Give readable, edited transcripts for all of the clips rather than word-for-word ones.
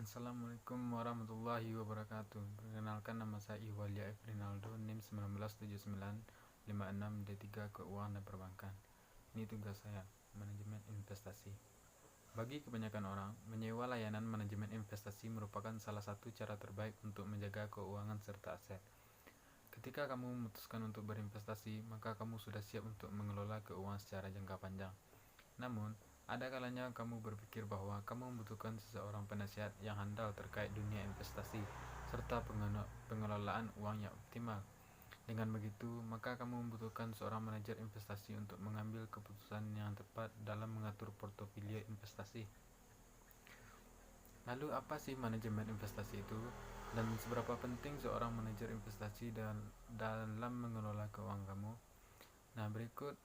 Assalamualaikum warahmatullahi wabarakatuh. Perkenalkan, nama saya Iwalia Efrinaldo, NIM 197956D3 Keuangan dan Perbankan. Ini tugas saya, manajemen investasi. Bagi kebanyakan orang, menyewa layanan manajemen investasi merupakan salah satu cara terbaik untuk menjaga keuangan serta aset. Ketika kamu memutuskan untuk berinvestasi, maka kamu sudah siap untuk mengelola keuangan secara jangka panjang. Namun, ada kalanya kamu berpikir bahwa kamu membutuhkan seseorang penasihat yang handal terkait dunia investasi serta pengelolaan uang yang optimal. Dengan begitu, maka kamu membutuhkan seorang manajer investasi untuk mengambil keputusan yang tepat dalam mengatur portofolio investasi. Lalu, apa sih manajemen investasi itu? Dan seberapa penting seorang manajer investasi dalam mengelola keuangan kamu? Nah, berikut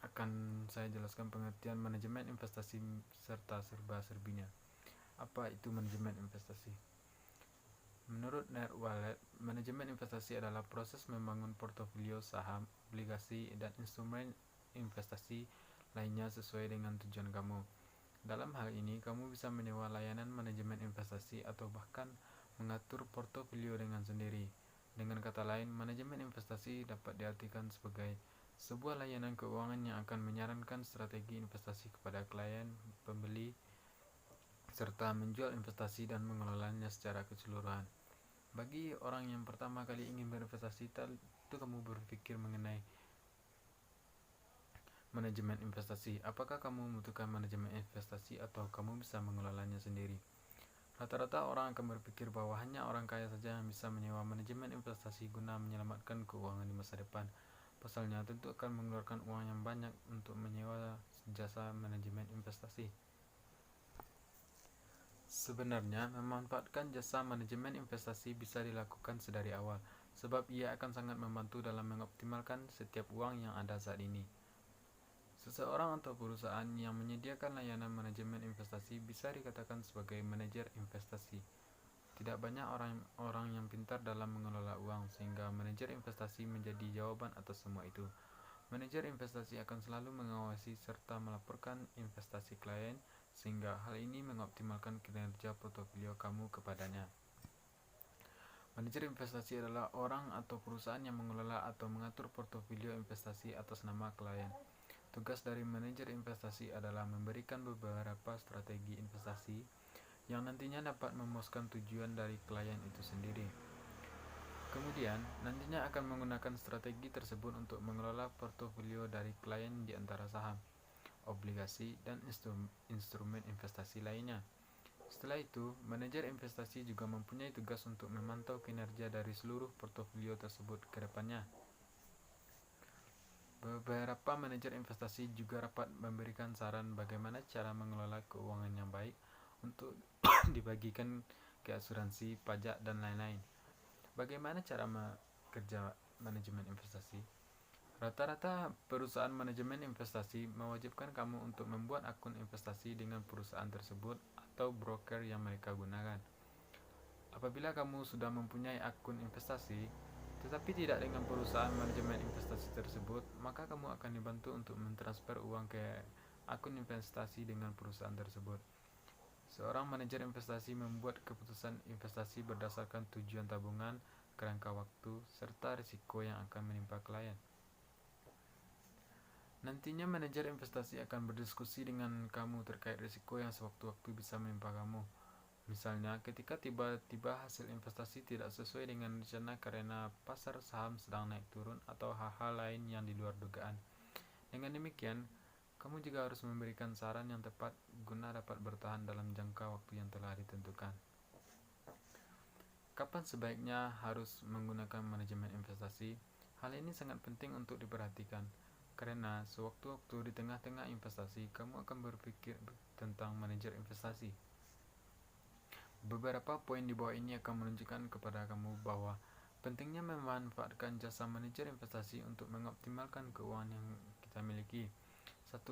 akan saya jelaskan pengertian manajemen investasi serta serba-serbinya. Apa itu manajemen investasi? Menurut NerdWallet, manajemen investasi adalah proses membangun portofolio saham, obligasi, dan instrumen investasi lainnya sesuai dengan tujuan kamu. Dalam hal ini, kamu bisa menyewa layanan manajemen investasi atau bahkan mengatur portofolio dengan sendiri. Dengan kata lain, manajemen investasi dapat diartikan sebagai sebuah layanan keuangan yang akan menyarankan strategi investasi kepada klien, pembeli, serta menjual investasi dan mengelolanya secara keseluruhan. Bagi orang yang pertama kali ingin berinvestasi, tentu kamu berpikir mengenai manajemen investasi. Apakah kamu membutuhkan manajemen investasi atau kamu bisa mengelolanya sendiri? Rata-rata orang akan berpikir bahwa hanya orang kaya saja yang bisa menyewa manajemen investasi guna menyelamatkan keuangan di masa depan. Pasalnya, tentu akan mengeluarkan uang yang banyak untuk menyewa jasa manajemen investasi. Sebenarnya, memanfaatkan jasa manajemen investasi bisa dilakukan sedari awal, sebab ia akan sangat membantu dalam mengoptimalkan setiap uang yang ada saat ini. Seseorang atau perusahaan yang menyediakan layanan manajemen investasi bisa dikatakan sebagai manajer investasi. Tidak banyak orang yang pintar dalam mengelola uang, sehingga manajer investasi menjadi jawaban atas semua itu. Manajer investasi akan selalu mengawasi serta melaporkan investasi klien, sehingga hal ini mengoptimalkan kinerja portofolio kamu kepadanya. Manajer investasi adalah orang atau perusahaan yang mengelola atau mengatur portofolio investasi atas nama klien. Tugas dari manajer investasi adalah memberikan beberapa strategi investasi yang nantinya dapat memuaskan tujuan dari klien itu sendiri. Kemudian, nantinya akan menggunakan strategi tersebut untuk mengelola portofolio dari klien di antara saham, obligasi, dan instrumen investasi lainnya. Setelah itu, manajer investasi juga mempunyai tugas untuk memantau kinerja dari seluruh portofolio tersebut ke depannya. Beberapa manajer investasi juga dapat memberikan saran bagaimana cara mengelola keuangan yang baik untuk dibagikan ke asuransi, pajak, dan lain-lain. Bagaimana cara kerja manajemen investasi? Rata-rata perusahaan manajemen investasi mewajibkan kamu untuk membuat akun investasi dengan perusahaan tersebut atau broker yang mereka gunakan. Apabila kamu sudah mempunyai akun investasi, tetapi tidak dengan perusahaan manajemen investasi tersebut, maka kamu akan dibantu untuk mentransfer uang ke akun investasi dengan perusahaan tersebut. Seorang manajer investasi membuat keputusan investasi berdasarkan tujuan tabungan, kerangka waktu, serta risiko yang akan menimpa klien. Nantinya manajer investasi akan berdiskusi dengan kamu terkait risiko yang sewaktu-waktu bisa menimpa kamu. Misalnya, ketika tiba-tiba hasil investasi tidak sesuai dengan rencana karena pasar saham sedang naik turun atau hal-hal lain yang di luar dugaan. Dengan demikian, kamu juga harus memberikan saran yang tepat guna dapat bertahan dalam jangka waktu yang telah ditentukan. Kapan sebaiknya harus menggunakan manajemen investasi? Hal ini sangat penting untuk diperhatikan, karena sewaktu-waktu di tengah-tengah investasi, kamu akan berpikir tentang manajer investasi. Beberapa poin di bawah ini akan menunjukkan kepada kamu bahwa pentingnya memanfaatkan jasa manajer investasi untuk mengoptimalkan keuangan yang kita miliki. 1.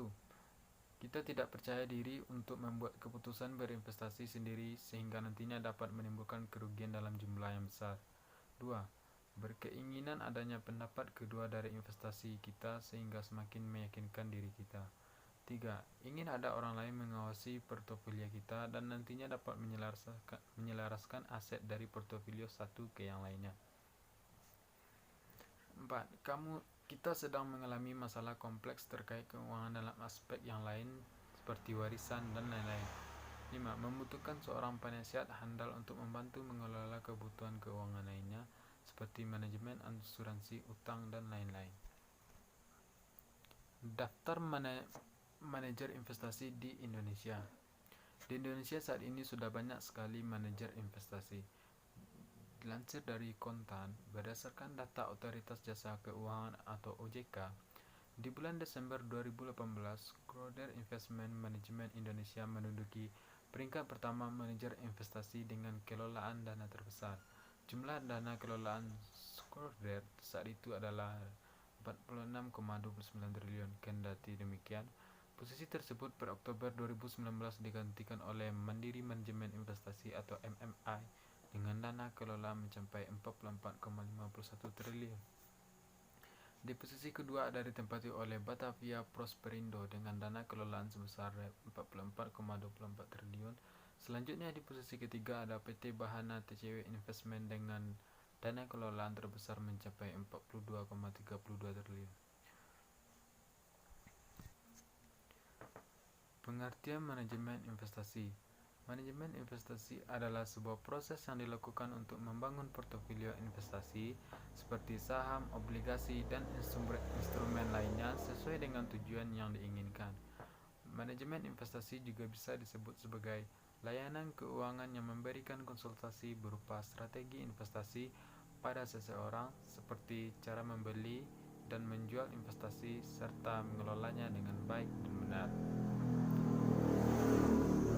Kita tidak percaya diri untuk membuat keputusan berinvestasi sendiri sehingga nantinya dapat menimbulkan kerugian dalam jumlah yang besar. 2. Berkeinginan adanya pendapat kedua dari investasi kita sehingga semakin meyakinkan diri kita. 3. Ingin ada orang lain mengawasi portofolio kita dan nantinya dapat menyelaraskan aset dari portofolio satu ke yang lainnya. 4. Kita sedang mengalami masalah kompleks terkait keuangan dalam aspek yang lain seperti warisan dan lain-lain. 5. Membutuhkan seorang penasihat handal untuk membantu mengelola kebutuhan keuangan lainnya seperti manajemen asuransi utang dan lain-lain. Daftar manajer investasi di Indonesia. Di Indonesia saat ini sudah banyak sekali manajer investasi. Dilansir dari Kontan, berdasarkan data Otoritas Jasa Keuangan atau OJK, di bulan Desember 2018, Schroder Investment Management Indonesia menduduki peringkat pertama manajer investasi dengan kelolaan dana terbesar. Jumlah dana kelolaan Schroder saat itu adalah 46,29 triliun. Kendati demikian, posisi tersebut per Oktober 2019 digantikan oleh Mandiri Manajemen Investasi atau MMI dengan dana kelolaan mencapai 44,51 triliun. Di posisi kedua ada ditempati oleh Batavia Prosperindo dengan dana kelolaan sebesar 44,24 triliun. Selanjutnya di posisi ketiga ada PT Bahana TCW Investment dengan dana kelolaan terbesar mencapai 42,32 triliun. Pengertian manajemen investasi. Manajemen investasi adalah sebuah proses yang dilakukan untuk membangun portofolio investasi seperti saham, obligasi, dan instrumen lainnya sesuai dengan tujuan yang diinginkan. Manajemen investasi juga bisa disebut sebagai layanan keuangan yang memberikan konsultasi berupa strategi investasi pada seseorang seperti cara membeli dan menjual investasi serta mengelolanya dengan baik dan benar.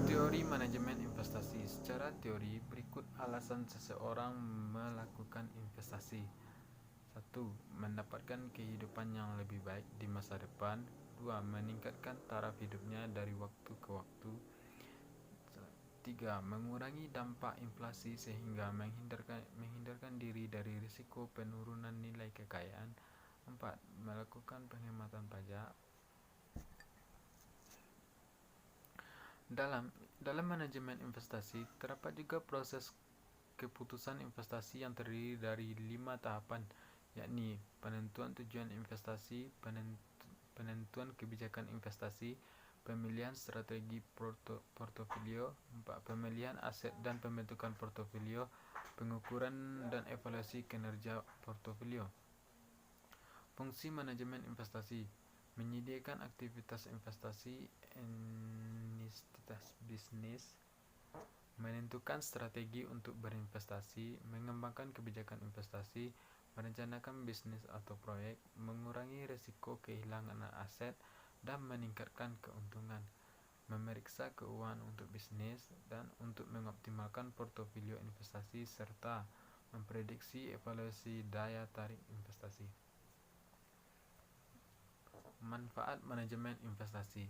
Teori manajemen investasi. Secara teori, berikut alasan seseorang melakukan investasi. 1. Mendapatkan kehidupan yang lebih baik di masa depan. 2. Meningkatkan taraf hidupnya dari waktu ke waktu. 3. Mengurangi dampak inflasi sehingga menghindarkan diri dari risiko penurunan nilai kekayaan. 4. Melakukan penghematan pajak. Dalam manajemen investasi, terdapat juga proses keputusan investasi yang terdiri dari 5 tahapan, yakni penentuan tujuan investasi, penentuan kebijakan investasi, pemilihan strategi portofolio, 4. Pemilihan aset dan pembentukan portofolio, pengukuran dan evaluasi kinerja portofolio. Fungsi manajemen investasi: menyediakan aktivitas investasi, entitas bisnis, menentukan strategi untuk berinvestasi, mengembangkan kebijakan investasi, merencanakan bisnis atau proyek, mengurangi risiko kehilangan aset dan meningkatkan keuntungan, memeriksa keuangan untuk bisnis dan untuk mengoptimalkan portofolio investasi serta memprediksi evaluasi daya tarik investasi. Manfaat manajemen investasi: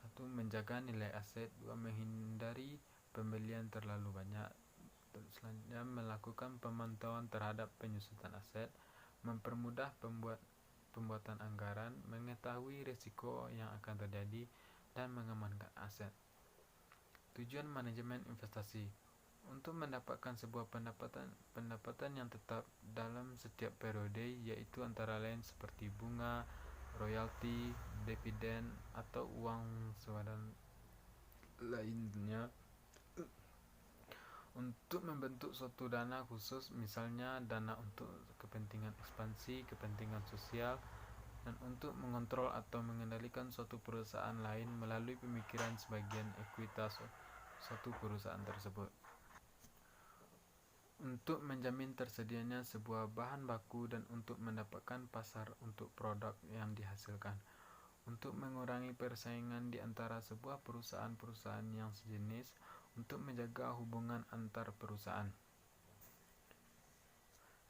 1. Menjaga nilai aset. 2. Menghindari pembelian terlalu banyak. Selanjutnya, melakukan pemantauan terhadap penyusutan aset, mempermudah pembuatan anggaran, mengetahui risiko yang akan terjadi, dan mengamankan aset. Tujuan manajemen investasi: untuk mendapatkan sebuah pendapatan yang tetap dalam setiap periode, yaitu antara lain seperti bunga, royalti, dividen, atau uang sewadan lainnya. Untuk membentuk suatu dana khusus, misalnya dana untuk kepentingan ekspansi, kepentingan sosial, dan untuk mengontrol atau mengendalikan suatu perusahaan lain melalui pemikiran sebagian ekuitas suatu perusahaan tersebut. Untuk menjamin tersedianya sebuah bahan baku dan untuk mendapatkan pasar untuk produk yang dihasilkan. Untuk mengurangi persaingan di antara sebuah perusahaan-perusahaan yang sejenis, untuk menjaga hubungan antar perusahaan.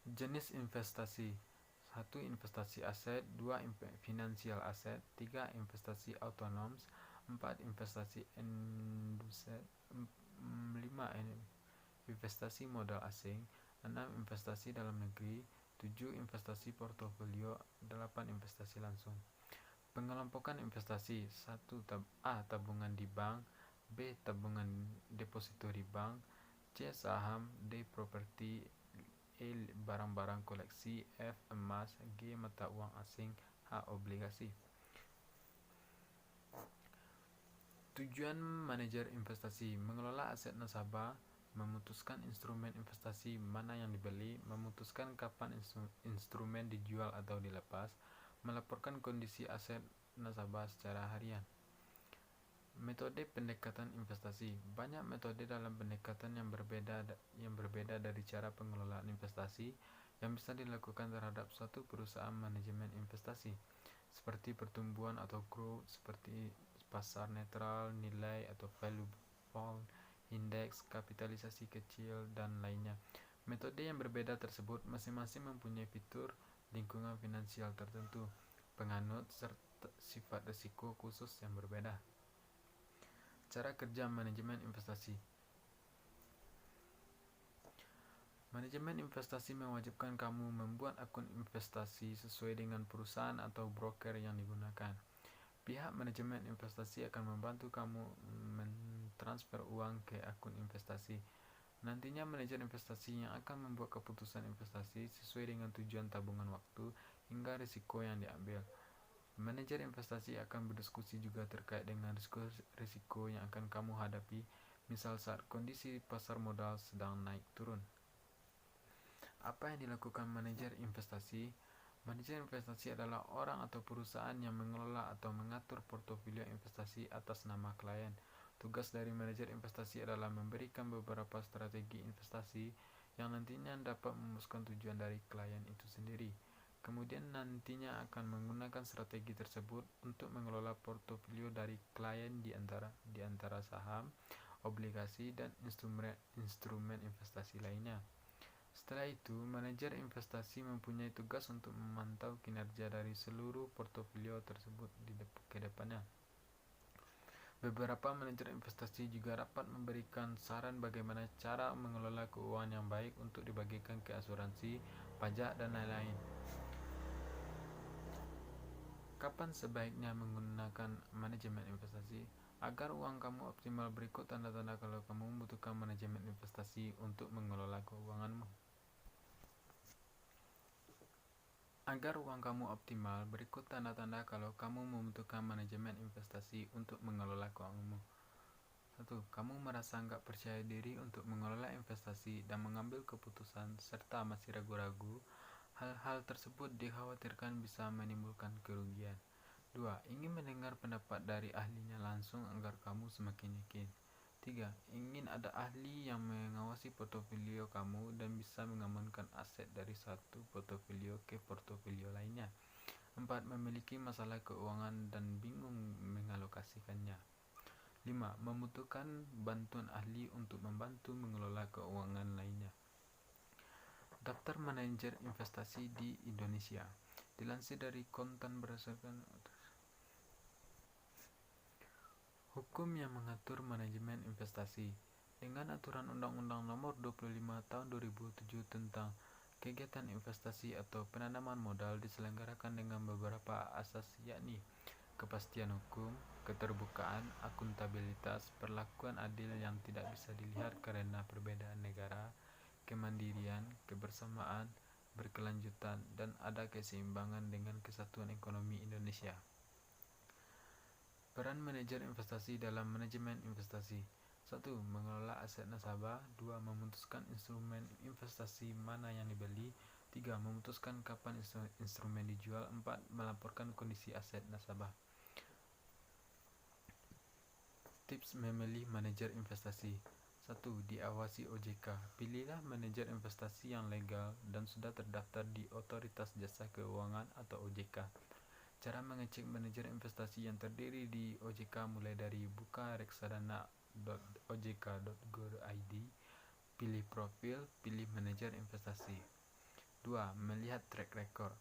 Jenis investasi: 1. Investasi aset. 2. Financial aset. 3. Investasi autonom. 4. Investasi industrial. 5. Investasi modal asing. 6. Investasi dalam negeri. 7. Investasi portofolio. 8. Investasi langsung. Pengelompokan investasi. 1. A. Tabungan di bank. B. Tabungan deposito di bank. C. Saham. D. Properti. E. Barang-barang koleksi. F. Emas. G. Mata uang asing. H. Obligasi. Tujuan manajer investasi: mengelola aset nasabah, memutuskan instrumen investasi mana yang dibeli, memutuskan kapan instrumen dijual atau dilepas, melaporkan kondisi aset nasabah secara harian. Metode pendekatan investasi. Banyak metode dalam pendekatan yang berbeda dari cara pengelolaan investasi yang bisa dilakukan terhadap suatu perusahaan manajemen investasi, seperti pertumbuhan atau growth, seperti pasar netral, nilai atau value bond, indeks, kapitalisasi kecil, dan lainnya. Metode yang berbeda tersebut masing-masing mempunyai fitur lingkungan finansial tertentu, penganut, serta sifat risiko khusus yang berbeda. Cara kerja manajemen investasi. Manajemen investasi mewajibkan kamu membuat akun investasi sesuai dengan perusahaan atau broker yang digunakan. Pihak manajemen investasi akan membantu kamu mentransfer uang ke akun investasi. Nantinya manajer investasi yang akan membuat keputusan investasi sesuai dengan tujuan tabungan waktu hingga risiko yang diambil. Manajer investasi akan berdiskusi juga terkait dengan risiko yang akan kamu hadapi, misal saat kondisi pasar modal sedang naik turun. Apa yang dilakukan manajer investasi? Manajer investasi adalah orang atau perusahaan yang mengelola atau mengatur portofolio investasi atas nama klien. Tugas dari manajer investasi adalah memberikan beberapa strategi investasi yang nantinya dapat memuaskan tujuan dari klien itu sendiri. Kemudian nantinya akan menggunakan strategi tersebut untuk mengelola portofolio dari klien di antara saham, obligasi, dan instrumen investasi lainnya. Setelah itu, manajer investasi mempunyai tugas untuk memantau kinerja dari seluruh portofolio tersebut ke depannya. Beberapa manajer investasi juga dapat memberikan saran bagaimana cara mengelola keuangan yang baik untuk dibagikan ke asuransi, pajak, dan lain-lain. Kapan sebaiknya menggunakan manajemen investasi? Agar uang kamu optimal, berikut tanda-tanda kalau kamu membutuhkan manajemen investasi untuk mengelola keuanganmu. Agar uang kamu optimal, berikut tanda-tanda kalau kamu membutuhkan manajemen investasi untuk mengelola keuanganmu. 1. Kamu merasa nggak percaya diri untuk mengelola investasi dan mengambil keputusan, serta masih ragu-ragu. Hal-hal tersebut dikhawatirkan bisa menimbulkan kerugian. 2. Ingin mendengar pendapat dari ahlinya langsung agar kamu semakin yakin. 3. Ingin ada ahli yang mengawasi portofolio kamu dan bisa mengamankan aset dari satu portofolio ke portofolio lainnya. 4. Memiliki masalah keuangan dan bingung mengalokasikannya. 5. Membutuhkan bantuan ahli untuk membantu mengelola keuangan lainnya. Daftar manajer investasi di Indonesia. Dilansir dari Kontan berdasarkan hukum yang mengatur manajemen investasi. Dengan aturan Undang-Undang Nomor 25 Tahun 2007 tentang kegiatan investasi atau penanaman modal diselenggarakan dengan beberapa asas, yakni kepastian hukum, keterbukaan, akuntabilitas, perlakuan adil yang tidak bisa dilihat karena perbedaan negara, kemandirian, kebersamaan, berkelanjutan, dan ada keseimbangan dengan kesatuan ekonomi Indonesia. Peran manajer investasi dalam manajemen investasi. 1. Mengelola aset nasabah. 2. Memutuskan instrumen investasi mana yang dibeli. 3. Memutuskan kapan instrumen dijual. 4. Melaporkan kondisi aset nasabah. Tips memilih manajer investasi. 1. Diawasi OJK. Pilihlah manajer investasi yang legal dan sudah terdaftar di Otoritas Jasa Keuangan atau OJK. Cara mengecek manajer investasi yang terdiri di OJK mulai dari buka reksadana.ojk.go.id, pilih profil, pilih manajer investasi. 2. Melihat track record.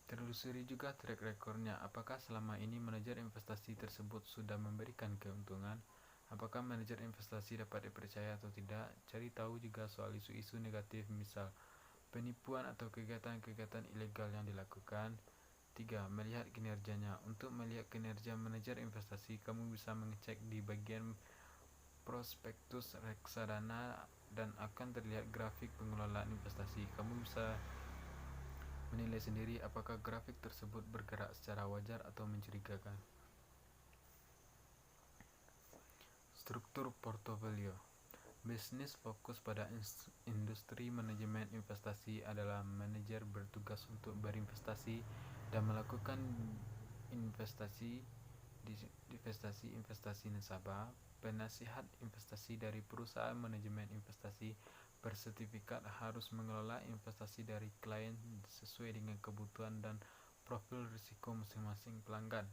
Telusuri juga track recordnya, apakah selama ini manajer investasi tersebut sudah memberikan keuntungan, apakah manajer investasi dapat dipercaya atau tidak. Cari tahu juga soal isu-isu negatif, misal penipuan atau kegiatan-kegiatan ilegal yang dilakukan. 3. Melihat kinerjanya. Untuk melihat kinerja manajer investasi, kamu bisa mengecek di bagian prospektus reksadana dan akan terlihat grafik pengelolaan investasi. Kamu bisa menilai sendiri apakah grafik tersebut bergerak secara wajar atau mencurigakan. Struktur portofolio. Bisnis fokus pada industri manajemen investasi adalah manajer bertugas untuk berinvestasi dan melakukan investasi nasabah. Penasihat investasi dari perusahaan manajemen investasi bersertifikat harus mengelola investasi dari klien sesuai dengan kebutuhan dan profil risiko masing-masing pelanggan,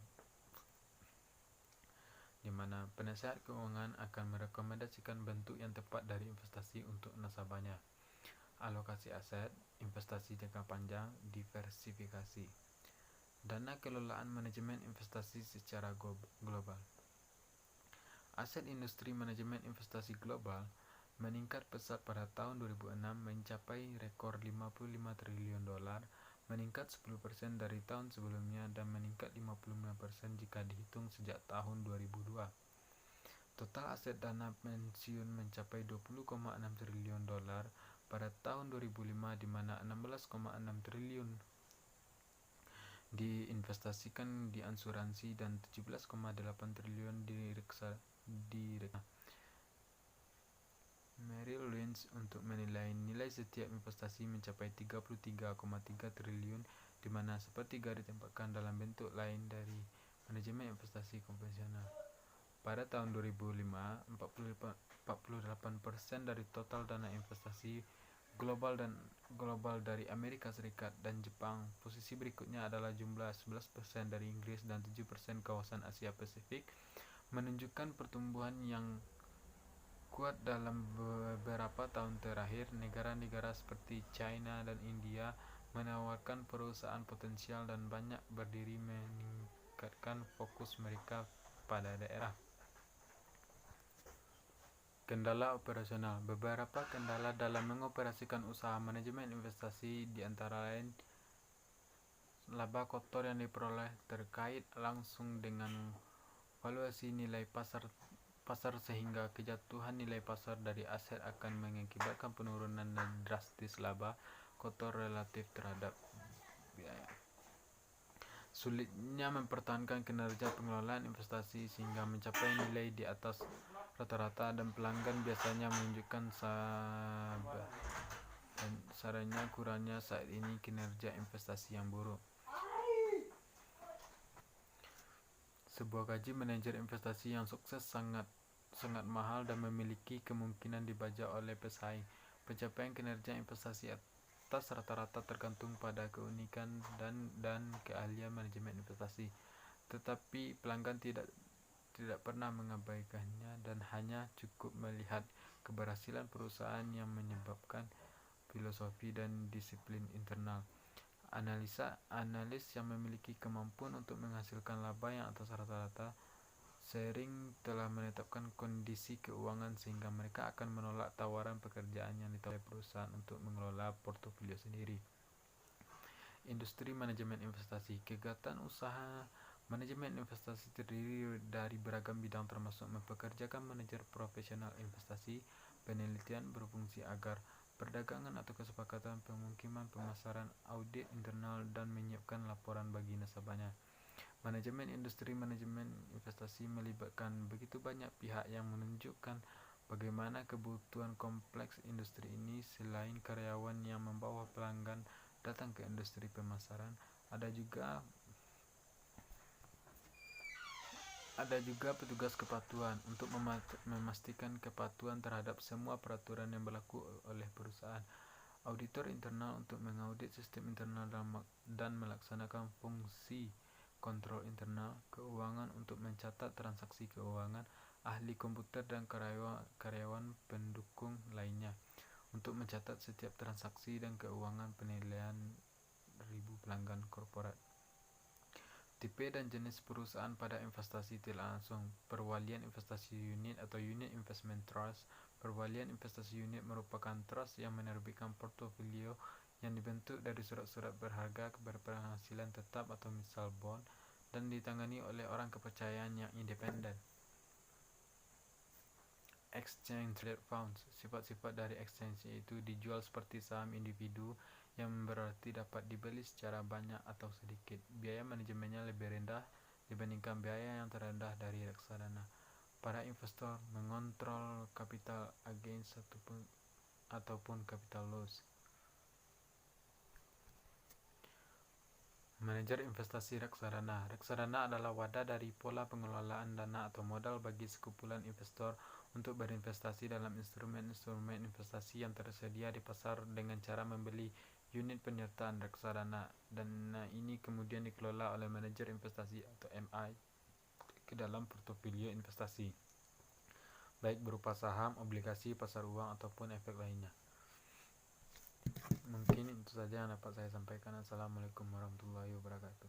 di mana penasihat keuangan akan merekomendasikan bentuk yang tepat dari investasi untuk nasabahnya. Alokasi aset, investasi jangka panjang, diversifikasi. Dana kelolaan manajemen investasi secara global. Aset industri manajemen investasi global meningkat pesat pada tahun 2006 mencapai rekor 55 triliun dolar, meningkat 10% dari tahun sebelumnya dan meningkat 55% jika dihitung sejak tahun 2002. Total aset dana pensiun mencapai 20,6 triliun dolar pada tahun 2005, di mana 16,6 triliun diinvestasikan di asuransi dan 17,8 triliun di reksadana. Merrill Lynch untuk menilai nilai setiap investasi mencapai 33,3 triliun, di mana sepertiga ditempatkan dalam bentuk lain dari manajemen investasi konvensional. Pada tahun 2005, 48% dari total dana investasi global dari Amerika Serikat dan Jepang. Posisi berikutnya adalah jumlah 11% dari Inggris dan 7% kawasan Asia Pasifik, menunjukkan pertumbuhan yang kuat dalam beberapa tahun terakhir. Negara-negara seperti China dan India menawarkan perusahaan potensial dan banyak berdiri meningkatkan fokus mereka pada daerah. Kendala operasional. Beberapa kendala dalam mengoperasikan usaha manajemen investasi di antara lain laba kotor yang diperoleh terkait langsung dengan valuasi nilai pasar sehingga kejatuhan nilai pasar dari aset akan mengakibatkan penurunan dan drastis laba kotor relatif terhadap biaya. Sulitnya mempertahankan kinerja pengelolaan investasi sehingga mencapai nilai di atas rata-rata, dan pelanggan biasanya menunjukkan sarannya kurangnya saat ini kinerja investasi yang buruk. Sebuah gaji manajer investasi yang sukses sangat mahal dan memiliki kemungkinan dibajak oleh pesaing. Pencapaian kinerja investasi atas rata-rata tergantung pada keunikan dan keahlian manajemen investasi, tetapi pelanggan tidak pernah mengabaikannya dan hanya cukup melihat keberhasilan perusahaan yang menyebabkan filosofi dan disiplin internal. Analis yang memiliki kemampuan untuk menghasilkan laba yang atas rata-rata sering telah menetapkan kondisi keuangan sehingga mereka akan menolak tawaran pekerjaan yang ditawarkan oleh perusahaan untuk mengelola portofolio sendiri. Industri manajemen investasi. Kegiatan usaha manajemen investasi terdiri dari beragam bidang termasuk mempekerjakan manajer profesional investasi, penelitian berfungsi agar perdagangan atau kesepakatan, pemukiman, pemasaran, audit internal, dan menyiapkan laporan bagi nasabahnya. Manajemen industri manajemen investasi melibatkan begitu banyak pihak yang menunjukkan bagaimana kebutuhan kompleks industri ini. Selain karyawan yang membawa pelanggan datang ke industri pemasaran, ada juga petugas kepatuhan untuk memastikan kepatuhan terhadap semua peraturan yang berlaku oleh perusahaan. Auditor internal untuk mengaudit sistem internal dan melaksanakan fungsi kontrol internal. Keuangan untuk mencatat transaksi keuangan. Ahli komputer dan karyawan pendukung lainnya untuk mencatat setiap transaksi dan keuangan penilaian ribu pelanggan korporat. Tipe dan jenis perusahaan pada investasi tidak langsung. Perwalian investasi unit atau unit investment trust. Perwalian investasi unit merupakan trust yang menerbitkan portofolio yang dibentuk dari surat-surat berharga berpenghasilan tetap atau misal bond, dan ditangani oleh orang kepercayaan yang independen. Exchange traded funds. Sifat-sifat dari exchange yaitu dijual seperti saham individu, yang berarti dapat dibeli secara banyak atau sedikit. Biaya manajemennya lebih rendah dibandingkan biaya yang terendah dari reksadana. Para investor mengontrol capital gains ataupun capital loss. Manajer investasi reksadana. Reksadana adalah wadah dari pola pengelolaan dana atau modal bagi sekumpulan investor untuk berinvestasi dalam instrumen-instrumen investasi yang tersedia di pasar dengan cara membeli unit penyertaan reksadana. Dana ini kemudian dikelola oleh manajer investasi atau MI ke dalam portofolio investasi, baik berupa saham, obligasi, pasar uang, ataupun efek lainnya. Mungkin itu saja yang dapat saya sampaikan. Assalamualaikum warahmatullahi wabarakatuh.